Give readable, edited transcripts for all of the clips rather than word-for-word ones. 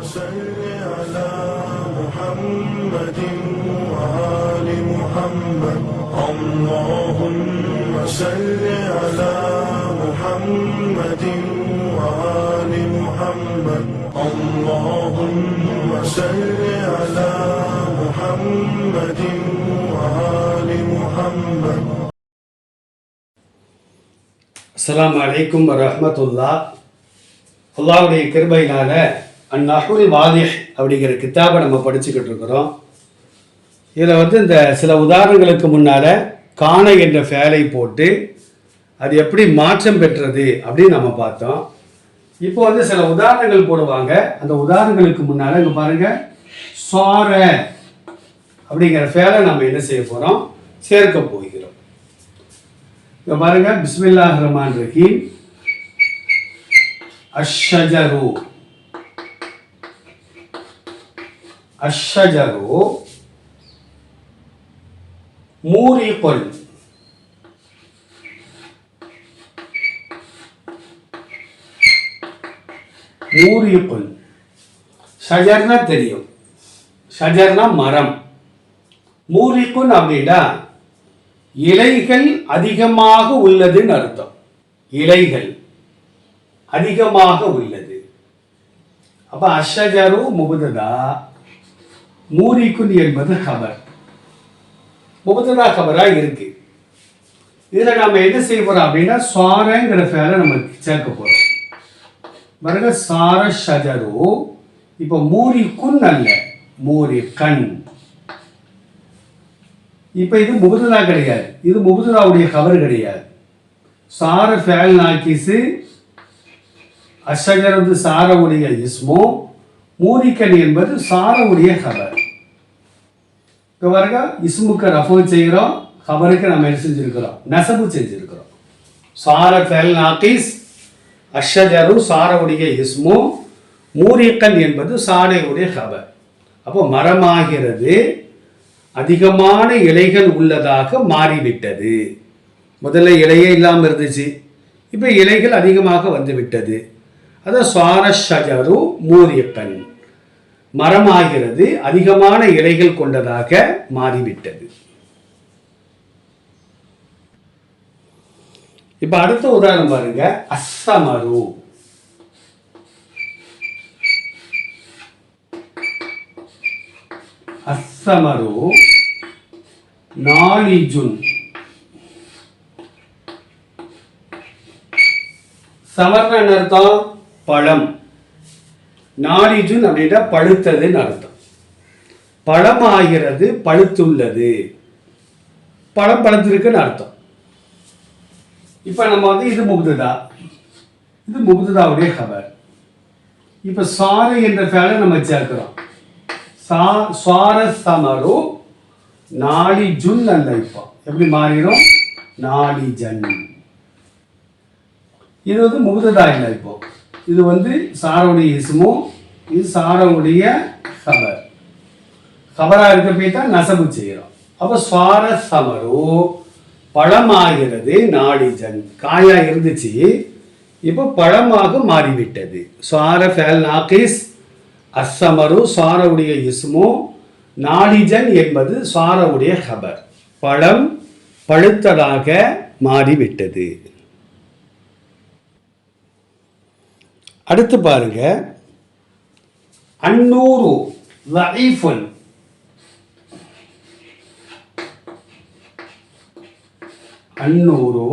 صل على محمد وآل محمد اللهم صل على محمد وآل محمد اللهم صل على محمد وآل محمد. அஸ்ஸலாமு அலைக்கும் வரஹ்மத்துல்லாஹ். அல்லாஹ்வுடைய கிருபையினால அந்நஹுல் வாதிஹ் அப்படிங்கிற கித்தாபை நம்ம படிச்சுக்கிட்டு இருக்கிறோம். இதில் இந்த சில உதாரணங்களுக்கு முன்னால் காண என்ற ஃபேலை போட்டு அது எப்படி மாற்றம் பெற்றது அப்படின்னு நம்ம பார்த்தோம். இப்போ சில உதாரணங்கள் போடுவாங்க. அந்த உதாரணங்களுக்கு முன்னால் இங்கே பாருங்கள், சார அப்படிங்கிற ஃபேலை நம்ம என்ன செய்ய போகிறோம், சேர்க்க போகிறோம். இங்கே பாருங்க, பிஸ்மில்லாஹிர் ரஹ்மானிர் ரஹீம். அஷ்ஷஜரு அஷ்ஷஜரு மூரிகுன். மூரிகுன் ஷஜர்னா தெரியும், ஷஜர்னா மரம். மூரிகுன் அப்படின்னா இலைகள் அதிகமாக உள்ளதுன்னு அர்த்தம். இலைகள் அதிகமாக உள்ளது. அப்ப அஷ்ஷஜரு முபததா, மூரிகுன் என்பது கபர். முபததா கபரா இருக்கு. இதுல நம்ம என்ன செய்ய போறோம் அப்படின்னா சாரங்கிற ஃபேலை நம்ம சேர்க்க போறோம். பாருங்க, சார ஷஜரு. இப்ப மூரிகுன் அல்ல, மூரிகன். இப்ப இது முபததா கிடையாது, இது முபததாவுடைய கபர் கிடையாது. சார ஃபேல் நாக்கிசு, அஷ்ஷஜர் சாரவுடைய இஸ்மோ, மூரிகன் என்பது சாரவுடைய கபர். இப்போ பாருங்க, இஸ்முக்கு ரஃபு செய்கிறோம், கபருக்கு நம்ம என்ன செஞ்சிருக்கிறோம், நசபு செஞ்சிருக்கிறோம். சார ஃபேல் நாக்கிஸ், அஷ்ஷஜரு சாரவுடைய இஸ்மோ, மூரிகன் என்பது சாரையுடைய கபர். அப்போ மரமாகிறது அதிகமான இலைகள் உள்ளதாக மாறிவிட்டது. முதல்ல இலையே இல்லாமல் இருந்துச்சு, இப்போ இலைகள் அதிகமாக வந்துவிட்டது. அதான் சார ஷஜரு மூரிகன், மரமாகிறது அதிகமான இலைகள் கொண்டதாக மாறிவிட்டது. இப்ப அடுத்த உதாரணம் பாருங்க, அஸ்ஸமரு. அஸ்ஸமரு நாலிஜுன். சமர்ன அர்த்தம் பழம், நாலிஜுன் அப்படின்னா பழுத்ததுன்னு அர்த்தம். பழமாகிறது பழுத்துள்ளது, பழம் பழுத்திருக்குன்னு அர்த்தம். இப்ப நம்ம இது முபததா, இது முபததாவுடைய கபர். இப்ப சார என்ற ஃபேலை நம்ம சேர்க்கிறோம். சார சமரு நாலிஜுன் அல்ல, இப்போ எப்படி மாறிடும், நாலிஜன். இது முபததா இல்லை, இப்போ இது சாரவுடைய இஸ்மு, இது சாரவுடைய கபர். கபரா இருக்க போய் தான் நசபு செய்கிறோம். அப்போ சார சமரு பழமாகிறது நாலிஜன், காயா இருந்துச்சு இப்போ பழமாக மாறிவிட்டது. சார ஃபேல் நாகிஸ், அஸ்ஸமரு சாரவுடைய இஸ்மு, நாலிஜன் என்பது சாரவுடைய கபர். பழம் பழுத்ததாக மாறிவிட்டது. அடுத்து பாருங்க, அன்னூரு லஈஃபுன். அன்னூரு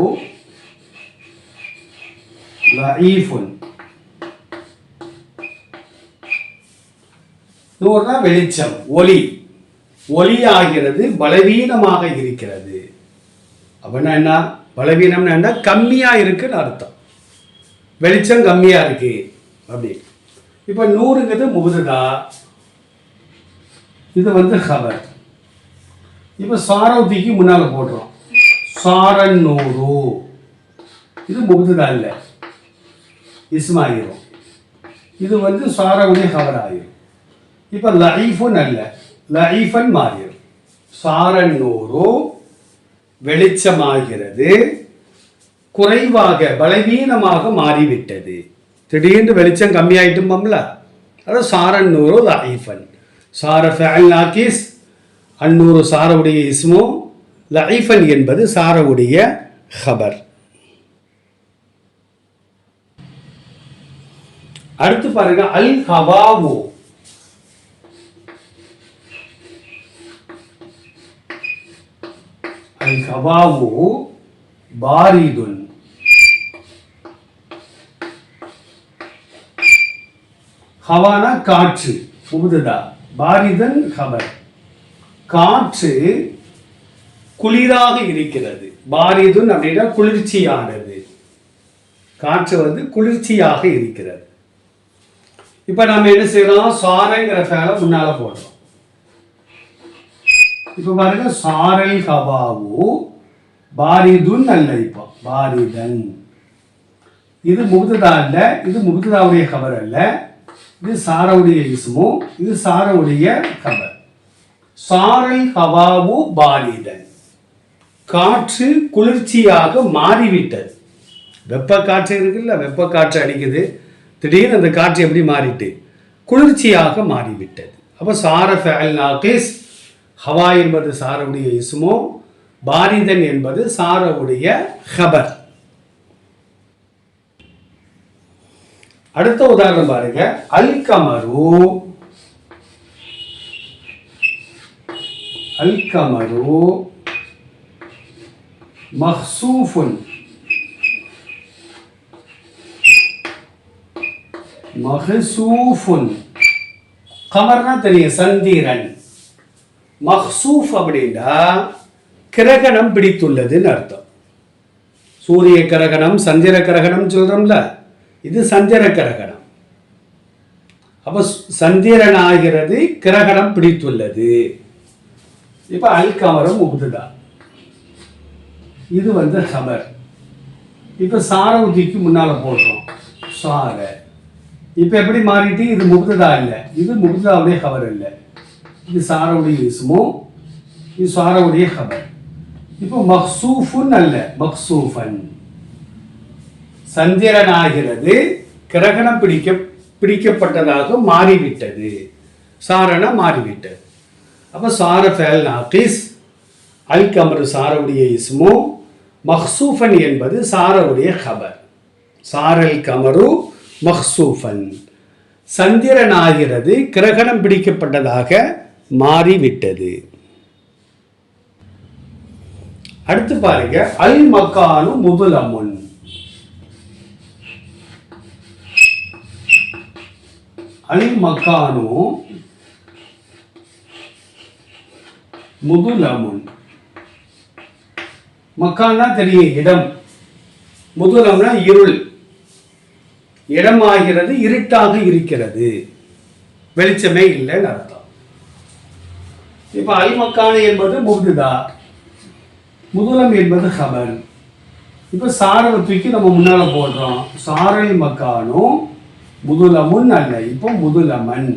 லஈஃபுன். நூறுனா வெளிச்சம், ஒளி. ஒளியாகிறது பலவீனமாக இருக்கிறது. அப்படின்னா என்ன, பலவீனம்னா என்ன, கம்மியா இருக்குன்னு அர்த்தம். வெளிச்சம் கம்மியா இருக்கு அப்படி. இப்ப நூறுங்கிறது முபததா, இது கபர். இப்ப சாரவுதிக்கு முன்னால போடுறோம், சாரன் நூறு. இது முபததா இல்ல, இஸ்மாயிரும். இது சாரவுடைய கபர் ஆயிரும். இப்ப லஈஃபுன் அல்ல, லஈஃபன் மாறிடும். சாரன் நூறு வெளிச்சமாகிறது குறைவாக பலவீனமாக மாறிவிட்டது. திடீர்னு வெளிச்சம் கம்மியாயிட்டும்ல, அது சாரன் நூறு லைஃபன். சார ஃபஅல் நாக்கிஸ், அந்நூறு சாரவுடைய இஸ்மு, லைஃபன் என்பது சாரவுடைய ஹபர். அடுத்து பாருங்க அல் ஹவாவு. அல் ஹவாவு பாரிதுன். ஹவானா காற்று, முபதா. பாரிதன் ஹபர். காற்று குளிராக இருக்கிறது. பாரிதுன் அப்படின்னா குளிர்ச்சியானது. காற்று குளிர்ச்சியாக இருக்கிறது. இப்ப நம்ம என்ன செய்யறோம்? சாரங்கிற ஃபேலை முன்னால போடுறோம். இப்ப பாருங்க, சாரல் ஹவாவு பாரிதுன் அல்ல, இப்போ பாரிதன். இது முபதா அல்ல, இது முபதாவுடைய கபர் அல்ல, இது சாரவுடைய இஸ்மு, இது சாரவுடைய கபர். சாரல் ஹவாவு பாரிதன். காற்று குளிர்ச்சியாக மாறிவிட்டது. வெப்ப காற்று இருக்குல்ல, வெப்ப காற்று அடிக்குது, திடீர்னு அந்த காற்று எப்படி மாறிட்டு குளிர்ச்சியாக மாறிவிட்டது. அப்போ சார ஃபஅல் நாகிஸ், ஹவா என்பது சாரவுடைய இஸ்மோ, பாரிதன் என்பது சாரவுடைய ஹபர். அடுத்த உதாரணம் பாருங்க, அல் கமரு. அல் கமரு மஹ்சூஃபுன். மஹ்சூஃபுன். கமர்னா தெரியும், சந்திரன். மஹ்சூஃப் அப்படின்னா கிரகணம் பிடித்துள்ளதுன்னு அர்த்தம். சூரிய கிரகணம், சந்திர கிரகணம் சொல்றோம்ல, இது சந்திர கிரகணம். அப்ப சந்திரன் ஆகிறது கிரகணம் பிடித்துள்ளது. இப்ப அல் கமரும் முபதா, இது ஹபர். இப்ப சாரவுதிக்கு முன்னால போடுறோம் சார. இப்ப எப்படி மாறிட்டு, இது முபதா இல்லை, இது முபதாவுடைய ஹபர் இல்லை, இது சாரவுடைய இஸ்மு, இது சாரவுடைய ஹபர். இப்போ மஹ்சூஃபுன் அல்ல, மஹ்சூஃபன். சந்திரன் ஆகிறது கிரகணம் பிடிக்கப்பட்டதாக மாறிவிட்டது. சாரனா மாறிவிட்டது. அப்ப சார ஃபஅல் நாகிஸ், அல் கமரு சாரவுடைய இஸ்மு, மஹ்சூஃபன் என்பது சாரவுடைய ஹபர். சாரல் கமரு மஹ்சூஃபன். சந்திரன் ஆகிறது கிரகணம் பிடிக்கப்பட்டதாக மாறிவிட்டது. அடுத்து பாருங்க, அல் மக்கானு முதுலமுன். அல் மக்கானு முதுலமுன். மக்கான்னா தெரியும், இடம். முதுலம்னா இருள். இடமாகிறது இருட்டாக இருக்கிறது, வெளிச்சமே இல்லைன்னு அர்த்தம். இப்ப அல் மக்கானு என்பது முபதா, முதுலம் என்பது ஹபர். இப்ப சாரவை தூக்கி நம்ம முன்னால போடுறோம். சாரல் மக்கானு முதுலமுன் அல்ல, இப்போ முதுலமன்.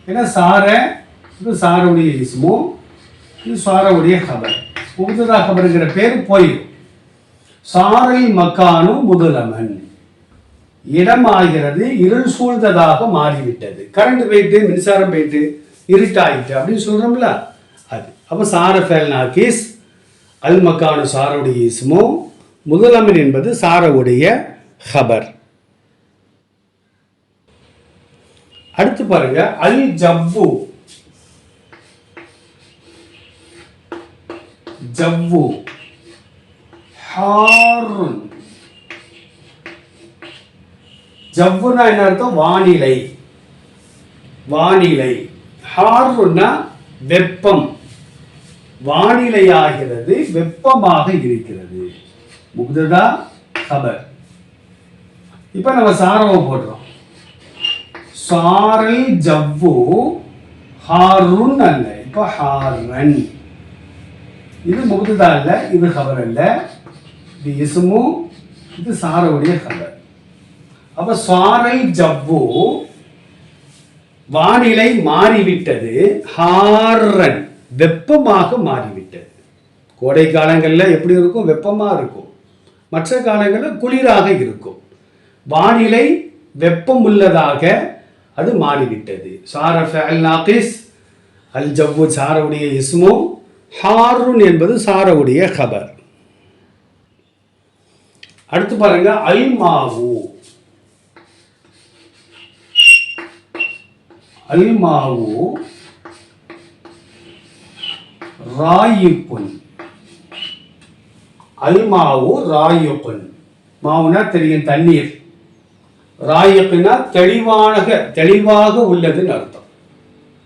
ஏன்னா சார, இது சாரவுடைய இஸ்மு, இது சாரவுடைய ஹபர். முபதா ஹபருங்கிற பேர் போயிடும். சாரல் மக்கானு முதுலமன். இடமாகிறது இருள் சூழ்ந்ததாக மாறிவிட்டது. கரண்ட் போயிட்டு, மின்சாரம் போயிட்டு, இருட்டாயிட்டு அப்படின்னு சொல்றோம்ல, அது. அப்ப சார ஃபஅல் நாகிஸ், அல் மக்கானு சாரவுடைய இஸ்மு, முதுலமன் என்பது சாரவுடைய ஹபர். அடுத்து பாருங்க, அல் ஜவ்வு. ஜவ்வு ஹாருன். ஜவ்வுனா என்ன அர்த்தம்? வானிலை. வானிலை. ஹாருன்னா வெப்பம். வானிலை ஆகிறது வெப்பமாக இருக்கிறது. முபதா ஹபர். இப்ப நம்ம சாரவை போடுறோம். சாரல் ஜவ்வு ஹாருன் அல்ல, இப்ப ஹாரன். இது முபதா அல்ல, இது ஹபர் அல்ல, இது இஸ்மு, இது சாரவுடைய ஹபர். அப்ப சாரல் ஜவ்வு வானிலை மாறிவிட்டது, ஹாரன் வெப்பமாக மாறிவிட்டது. கோடை காலங்களில் எப்படி இருக்கும்? வெப்பமாக இருக்கும். மற்ற காலங்களில் குளிராக இருக்கும். வானிலை வெப்பம் உள்ளதாக அது மாறிவிட்டது. சார ஃபஅல் நாகிஸ், அல் ஜவ்வு சாரவுடைய இஸ்மு, ஹாருன் என்பது சாரவுடைய ஹபர். அடுத்து பாருங்க, அல் மாவு. அல் மாவு ராயிக்குன். அல் மாவு ராயிக்குன். மாவுனா தெரியும் தண்ணீர், ராயிக்குனா தெளிவாக உள்ளதுன்னு அர்த்தம்.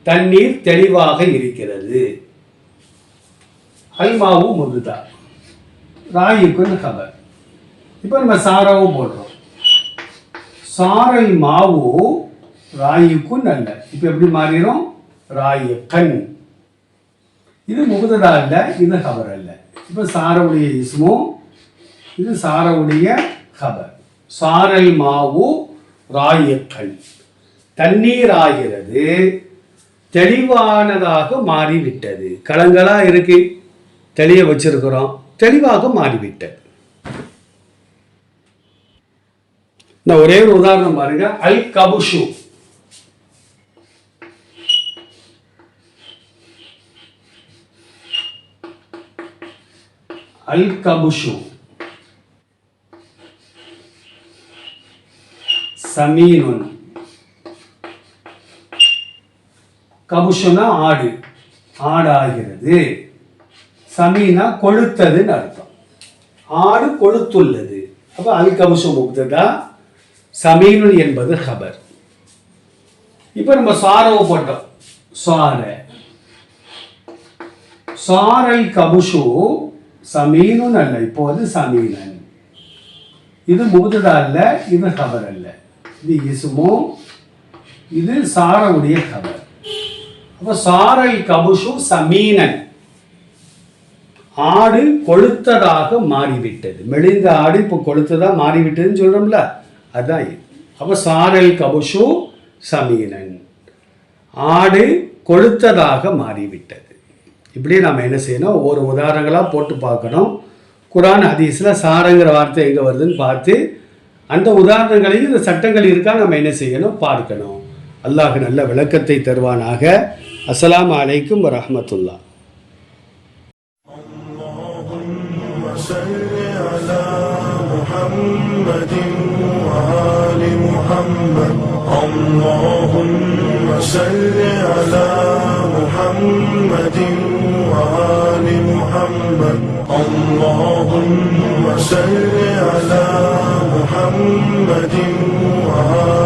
தண்ணீர் தெளிவாக இருக்கிறது. அல் மாவு முதுதா, ராயிக்குன் ஹபர். இப்போ நம்ம சாராவும் போடுறோம். சாரல் மாவு ராயிக்குன் அல்ல. இப்போ எப்படி மாறிடும்? ராயிக்கன். இது முகுததா அல்ல, இது ஹபர் அல்ல. இப்போ சாரவுடைய இஸ்மு, இது சாரவுடைய ஹபர். சாரல் மாவு ராயிக்கன், தண்ணீர் ஆகிறது, தெளிவானதாக மாறிவிட்டது. கலங்களா இருக்கு, தெளிய வச்சிருக்கிறோம், தெளிவாக மாறிவிட்டது. நான் ஒரே ஒரு உதாரணம் பாருங்க. அல் கபுஷு. அல் கபுஷு சமீனுன். கபுஷுனா ஆடு, ஆடாகிறது. சமீனா கொழுத்ததுன்னு அர்த்தம். ஆடு கொழுத்துள்ளது. அப்ப அல் கபுஷு முக்ததா, சமீனுன் என்பது ஹபர். இப்ப நம்ம சாரவை போட்டோம். சாரல் கபுஷு சமீனுன் அல்ல, இப்போது சமீனன். இது முகுததா அல்ல, இது ஹபர் அல்ல. இது இஸ்மு, இது சாரவுடைய ஹபர். அப்ப சாரல் கபுஷு சமீனன், ஆடு கொழுத்ததாக மாறிவிட்டது. மெலிந்த ஆடு இப்போ கொழுத்ததா மாறிவிட்டதுன்னு சொல்றோம்ல, அதான் இது. அப்ப சாரல் கபுஷு சமீனன், ஆடு கொழுத்ததாக மாறிவிட்டது. இப்படி நாம் என்ன செய்யணும்? ஒவ்வொரு உதாரணங்களாக போட்டு பார்க்கணும். குர்ஆன் ஹதீஸில் சாரங்கிற வார்த்தை எங்கே வருதுன்னு பார்த்து அந்த உதாரணங்களையும் இந்த சட்டங்கள் இருக்கா நம்ம என்ன செய்யணும்? பார்க்கணும். அல்லாஹ் நல்ல விளக்கத்தை தருவானாக. அஸ்ஸலாமு அலைக்கும் வரஹ்மத்துல்லாஹ். اللهم صل على محمد وآل محمد. اللهم صل على محمد وآل